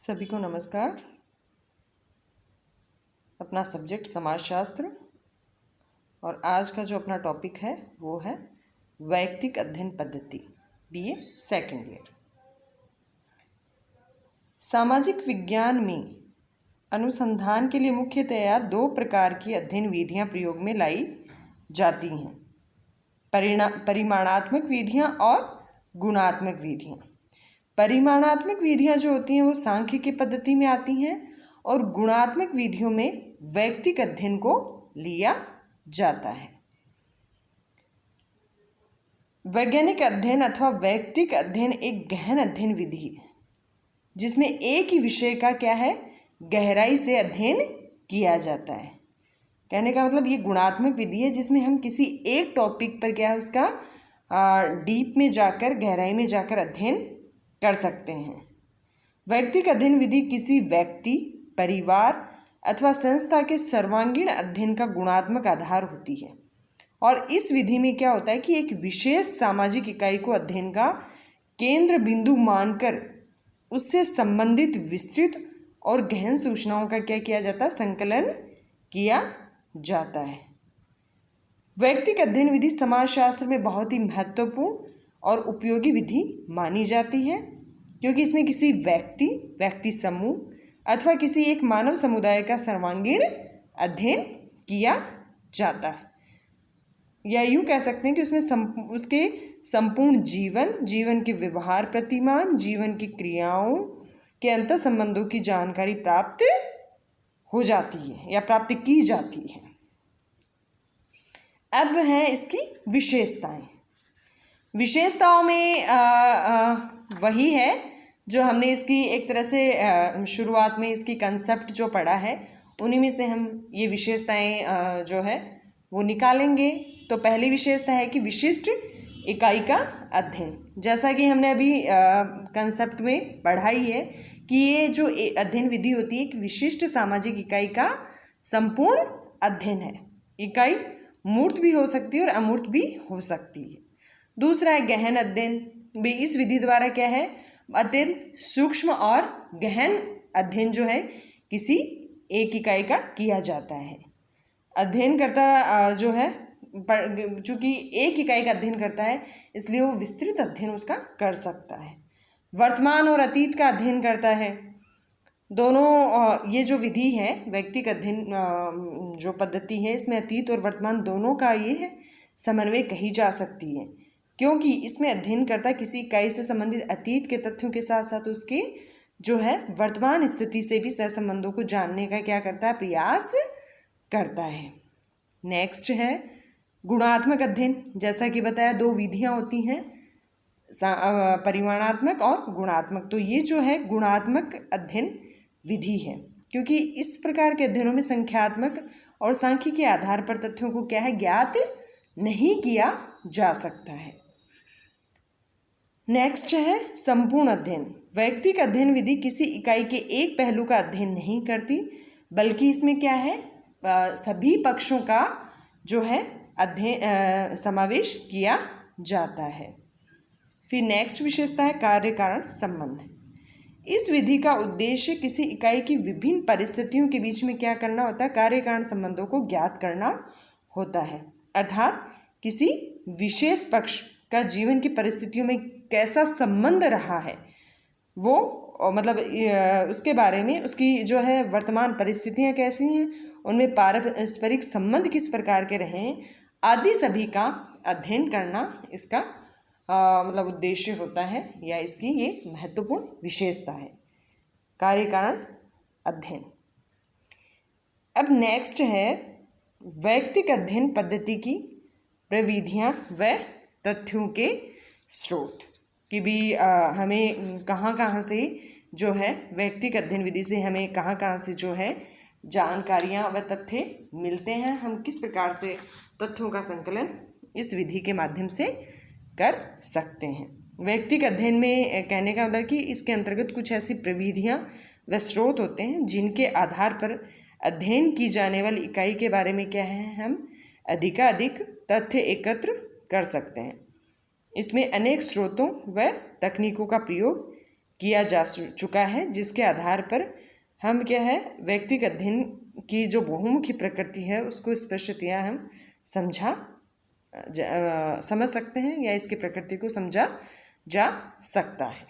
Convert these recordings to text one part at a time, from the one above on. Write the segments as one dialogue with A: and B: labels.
A: सभी को नमस्कार। अपना सब्जेक्ट समाजशास्त्र और आज का जो अपना टॉपिक है वो है वैयक्तिक अध्ययन पद्धति बीए सेकंड ईयर। सामाजिक विज्ञान में अनुसंधान के लिए मुख्यतया दो प्रकार की अध्ययन विधियां प्रयोग में लाई जाती हैं, परिमाणात्मक विधियां और गुणात्मक विधियां। परिमाणात्मक विधियां जो होती हैं वो सांख्य की पद्धति में आती हैं और गुणात्मक विधियों में वैयक्तिक अध्ययन को लिया जाता है। वैज्ञानिक अध्ययन अथवा वैयक्तिक अध्ययन एक गहन अध्ययन विधि है जिसमें एक ही विषय का क्या है, गहराई से अध्ययन किया जाता है। कहने का मतलब ये गुणात्मक विधि है जिसमें हम किसी एक टॉपिक पर क्या है उसका डीप में जाकर, गहराई में जाकर अध्ययन कर सकते हैं। वैयक्तिक अध्ययन विधि किसी व्यक्ति, परिवार अथवा संस्था के सर्वांगीण अध्ययन का गुणात्मक आधार होती है और इस विधि में क्या होता है कि एक विशेष सामाजिक इकाई को अध्ययन का केंद्र बिंदु मानकर उससे संबंधित विस्तृत और गहन सूचनाओं का क्या किया जाता है, संकलन किया जाता है। वैयक्तिक अध्ययन विधि समाजशास्त्र में बहुत ही महत्वपूर्ण और उपयोगी विधि मानी जाती है क्योंकि इसमें किसी व्यक्ति समूह अथवा किसी एक मानव समुदाय का सर्वांगीण अध्ययन किया जाता है, या यूँ कह सकते हैं कि उसमें उसके संपूर्ण जीवन के व्यवहार प्रतिमान, जीवन की क्रियाओं के अंतर संबंधों की जानकारी प्राप्त हो जाती है या प्राप्त की जाती है। अब है इसकी विशेषताओं में वही है जो हमने इसकी एक तरह से शुरुआत में इसकी कंसेप्ट जो पढ़ा है उन्हीं में से हम ये विशेषताएं जो है वो निकालेंगे। तो पहली विशेषता है कि विशिष्ट इकाई का अध्ययन। जैसा कि हमने अभी कंसेप्ट में पढ़ा ही है कि ये जो अध्ययन विधि होती है एक विशिष्ट सामाजिक इकाई का संपूर्ण अध्ययन है। इकाई मूर्त भी हो सकती है और अमूर्त भी हो सकती है। दूसरा है गहन अध्ययन। भी इस विधि द्वारा क्या है, अत्यंत सूक्ष्म और गहन अध्ययन जो है किसी एक इकाई का किया जाता है। अध्ययन करता जो है, चूँकि एक इकाई का अध्ययन करता है इसलिए वो विस्तृत अध्ययन उसका कर सकता है। वर्तमान और अतीत का अध्ययन करता है। दोनों ये जो विधि है वैयक्तिक अध्ययन जो पद्धति है इसमें अतीत और वर्तमान दोनों का ये है समन्वय कही जा सकती है क्योंकि इसमें अध्ययनकर्ता किसी इकाई से संबंधित अतीत के तथ्यों के साथ साथ उसके जो है वर्तमान स्थिति से भी सहसंबंधों को जानने का क्या करता है, प्रयास करता है। नेक्स्ट है गुणात्मक अध्ययन। जैसा कि बताया दो विधियां होती हैं, परिमाणात्मक और गुणात्मक। तो ये जो है गुणात्मक अध्ययन विधि है क्योंकि इस प्रकार के अध्ययनों में संख्यात्मक और सांख्यिकी के आधार पर तथ्यों को क्या है, ज्ञात नहीं किया जा सकता है। नेक्स्ट है संपूर्ण अध्ययन। वैयक्तिक अध्ययन विधि किसी इकाई के एक पहलू का अध्ययन नहीं करती बल्कि इसमें क्या है, सभी पक्षों का जो है अध्ययन समावेश किया जाता है। फिर नेक्स्ट विशेषता है कार्य कारण संबंध। इस विधि का उद्देश्य किसी इकाई की विभिन्न परिस्थितियों के बीच में क्या करना होता है, कार्य कारण संबंधों को ज्ञात करना होता है। अर्थात किसी विशेष पक्ष का जीवन की परिस्थितियों में कैसा संबंध रहा है वो मतलब उसके बारे में, उसकी जो है वर्तमान परिस्थितियां कैसी हैं, उनमें पारस्परिक संबंध किस प्रकार के रहे हैं आदि सभी का अध्ययन करना इसका मतलब उद्देश्य होता है या इसकी ये महत्वपूर्ण विशेषता है, कार्य कारण अध्ययन। अब नेक्स्ट है वैयक्तिक अध्ययन पद्धति की प्रविधियां व तथ्यों के स्रोत कि भी हमें कहाँ से जो है वैयक्तिक अध्ययन विधि से हमें कहाँ से जो है जानकारियाँ व तथ्य मिलते हैं, हम किस प्रकार से तथ्यों का संकलन इस विधि के माध्यम से कर सकते हैं। वैयक्तिक अध्ययन में कहने का मतलब कि इसके अंतर्गत कुछ ऐसी प्रविधियां व स्रोत होते हैं जिनके आधार पर अध्ययन की जाने वाली इकाई के बारे में क्या है, हम अधिकाधिक तथ्य एकत्र कर सकते हैं। इसमें अनेक स्रोतों व तकनीकों का प्रयोग किया जा चुका है, जिसके आधार पर हम क्या है व्यक्तिगत अध्ययन की जो बहुमुखी प्रकृति है उसको स्पष्टतया हम समझ सकते हैं या इसकी प्रकृति को समझा जा सकता है।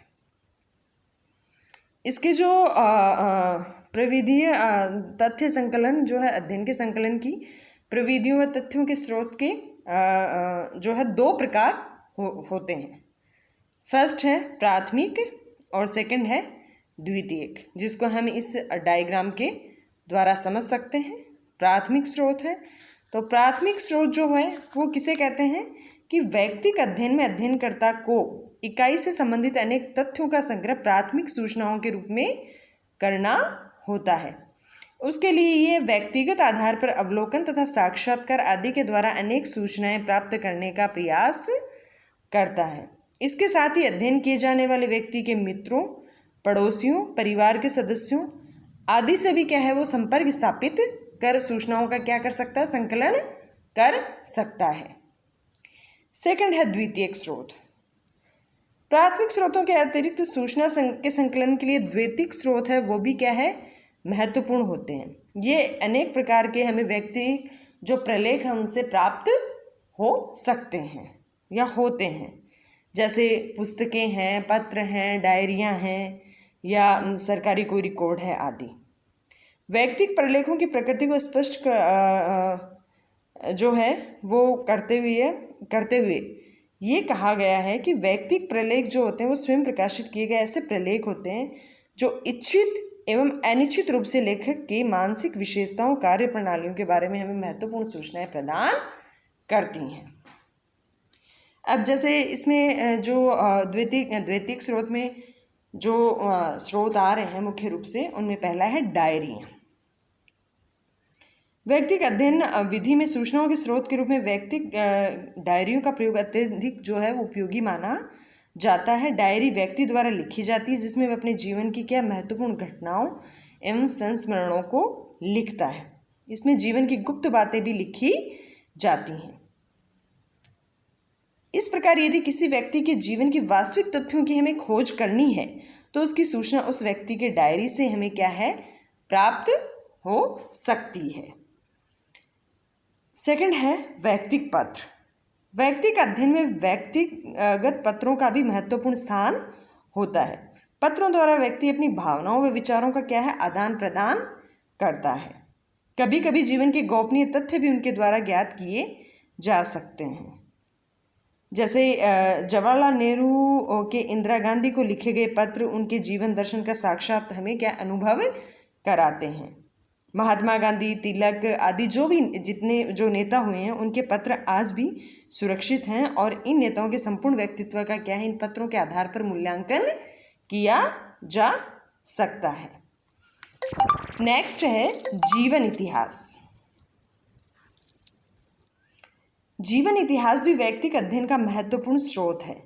A: इसके जो प्रविधीय तथ्य संकलन जो है अध्ययन के संकलन की प्रविधियों व तथ्यों के स्रोत के जो है दो प्रकार होते हैं। फर्स्ट है प्राथमिक और सेकंड है द्वितीयक, जिसको हम इस डायग्राम के द्वारा समझ सकते हैं। प्राथमिक स्रोत है तो प्राथमिक स्रोत जो है वो किसे कहते हैं कि व्यक्तिगत अध्ययन में अध्ययनकर्ता को इकाई से संबंधित अनेक तथ्यों का संग्रह प्राथमिक सूचनाओं के रूप में करना होता है। उसके लिए ये व्यक्तिगत आधार पर अवलोकन तथा साक्षात्कार आदि के द्वारा अनेक सूचनाएं प्राप्त करने का प्रयास करता है। इसके साथ ही अध्ययन किए जाने वाले व्यक्ति के मित्रों, पड़ोसियों, परिवार के सदस्यों आदि से भी क्या है वो संपर्क स्थापित कर सूचनाओं का क्या कर सकता है, संकलन कर सकता है। सेकंड है द्वितीयक स्रोत। प्राथमिक स्रोतों के अतिरिक्त सूचना के संकलन के लिए द्वितीयक स्रोत है वो भी क्या है महत्वपूर्ण होते हैं। ये अनेक प्रकार के हमें व्यक्ति जो प्रलेख है उनसे प्राप्त हो सकते हैं या होते हैं, जैसे पुस्तकें हैं, पत्र हैं, डायरियां हैं या सरकारी कोई रिकॉर्ड है आदि। व्यक्तिगत प्रलेखों की प्रकृति को स्पष्ट जो है वो करते हुए ये कहा गया है कि व्यक्तिगत प्रलेख जो होते हैं वो स्वयं प्रकाशित किए गए ऐसे प्रलेख होते हैं जो इच्छित एवं अनिश्चित रूप से लेखक की मानसिक विशेषताओं, कार्य प्रणालियों के बारे में हमें महत्वपूर्ण सूचनाएं प्रदान करती हैं। अब जैसे इसमें जो द्वितीयक स्रोत में जो स्रोत आ रहे हैं मुख्य रूप से, उनमें पहला है डायरियाँ। व्यक्तिगत अध्ययन विधि में सूचनाओं के स्रोत के रूप में व्यक्तिगत डायरियों का प्रयोग अत्यधिक जो है वो उपयोगी माना जाता है। डायरी व्यक्ति द्वारा लिखी जाती है जिसमें वह अपने जीवन की क्या महत्वपूर्ण घटनाओं एवं संस्मरणों को लिखता है। इसमें जीवन की गुप्त बातें भी लिखी जाती हैं। इस प्रकार यदि किसी व्यक्ति के जीवन की वास्तविक तथ्यों की हमें खोज करनी है तो उसकी सूचना उस व्यक्ति के डायरी से हमें क्या है प्राप्त हो सकती है। सेकंड है व्यक्तिगत पत्र। व्यक्तिगत अध्ययन में व्यक्तिगत पत्रों का भी महत्वपूर्ण स्थान होता है। पत्रों द्वारा व्यक्ति अपनी भावनाओं व विचारों का क्या है आदान प्रदान करता है। कभी कभी जीवन के गोपनीय तथ्य भी उनके द्वारा ज्ञात किए जा सकते हैं। जैसे जवाहरलाल नेहरू के इंदिरा गांधी को लिखे गए पत्र उनके जीवन दर्शन का साक्षात हमें क्या अनुभव कराते हैं। महात्मा गांधी, तिलक आदि जितने जो नेता हुए हैं उनके पत्र आज भी सुरक्षित हैं और इन नेताओं के संपूर्ण व्यक्तित्व का क्या है इन पत्रों के आधार पर मूल्यांकन किया जा सकता है। नेक्स्ट है जीवन इतिहास। जीवन इतिहास भी व्यक्तिगत अध्ययन का महत्वपूर्ण स्रोत है।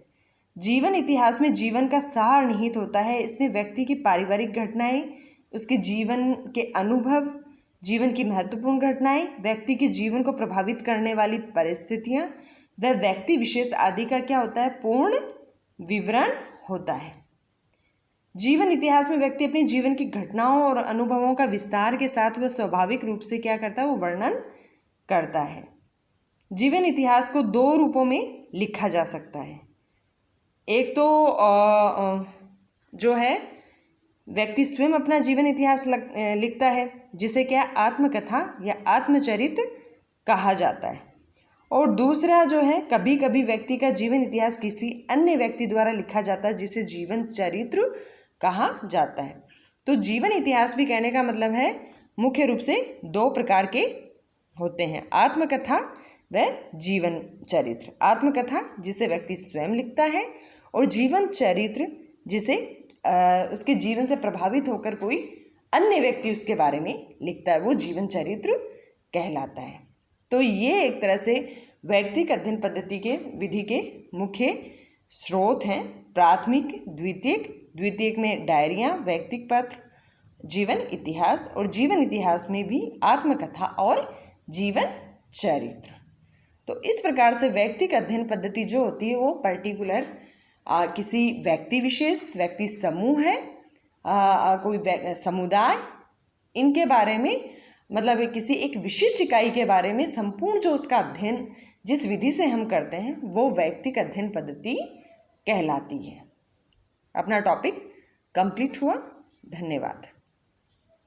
A: जीवन इतिहास में जीवन का सार निहित होता है। इसमें व्यक्ति की पारिवारिक घटनाएं, उसके जीवन के अनुभव, जीवन की महत्वपूर्ण घटनाएं, व्यक्ति के जीवन को प्रभावित करने वाली परिस्थितियां व व्यक्ति विशेष आदि का क्या होता है पूर्ण विवरण होता है। जीवन इतिहास में व्यक्ति अपने जीवन की घटनाओं और अनुभवों का विस्तार के साथ वह स्वाभाविक रूप से क्या करता है वो वर्णन करता है। जीवन इतिहास को दो रूपों में लिखा जा सकता है। एक तो जो है व्यक्ति स्वयं अपना जीवन इतिहास लिखता है जिसे क्या आत्मकथा या आत्मचरित कहा जाता है, और दूसरा जो है कभी कभी व्यक्ति का जीवन इतिहास किसी अन्य व्यक्ति द्वारा लिखा जाता है जिसे जीवन चरित्र कहा जाता है। तो जीवन इतिहास भी कहने का मतलब है मुख्य रूप से दो प्रकार के होते हैं, आत्मकथा व जीवन चरित्र। आत्मकथा जिसे व्यक्ति स्वयं लिखता है और जीवन चरित्र जिसे उसके जीवन से प्रभावित होकर कोई अन्य व्यक्ति उसके बारे में लिखता है, वो जीवन चरित्र कहलाता है। तो ये एक तरह से व्यक्तिगत अध्ययन पद्धति के विधि के मुख्य स्रोत हैं, प्राथमिक, द्वितीयक में डायरियाँ, व्यक्तिगत पत्र, जीवन इतिहास, और जीवन इतिहास में भी आत्मकथा और जीवन चरित्र। तो इस प्रकार से व्यक्तिगत अध्ययन पद्धति जो होती है वो पर्टिकुलर किसी व्यक्ति विशेष, व्यक्ति समूह है, कोई समुदाय, इनके बारे में, मतलब किसी एक विशिष्ट इकाई के बारे में संपूर्ण जो उसका अध्ययन जिस विधि से हम करते हैं वो वैयक्तिक अध्ययन पद्धति कहलाती है। अपना टॉपिक कंप्लीट हुआ। धन्यवाद।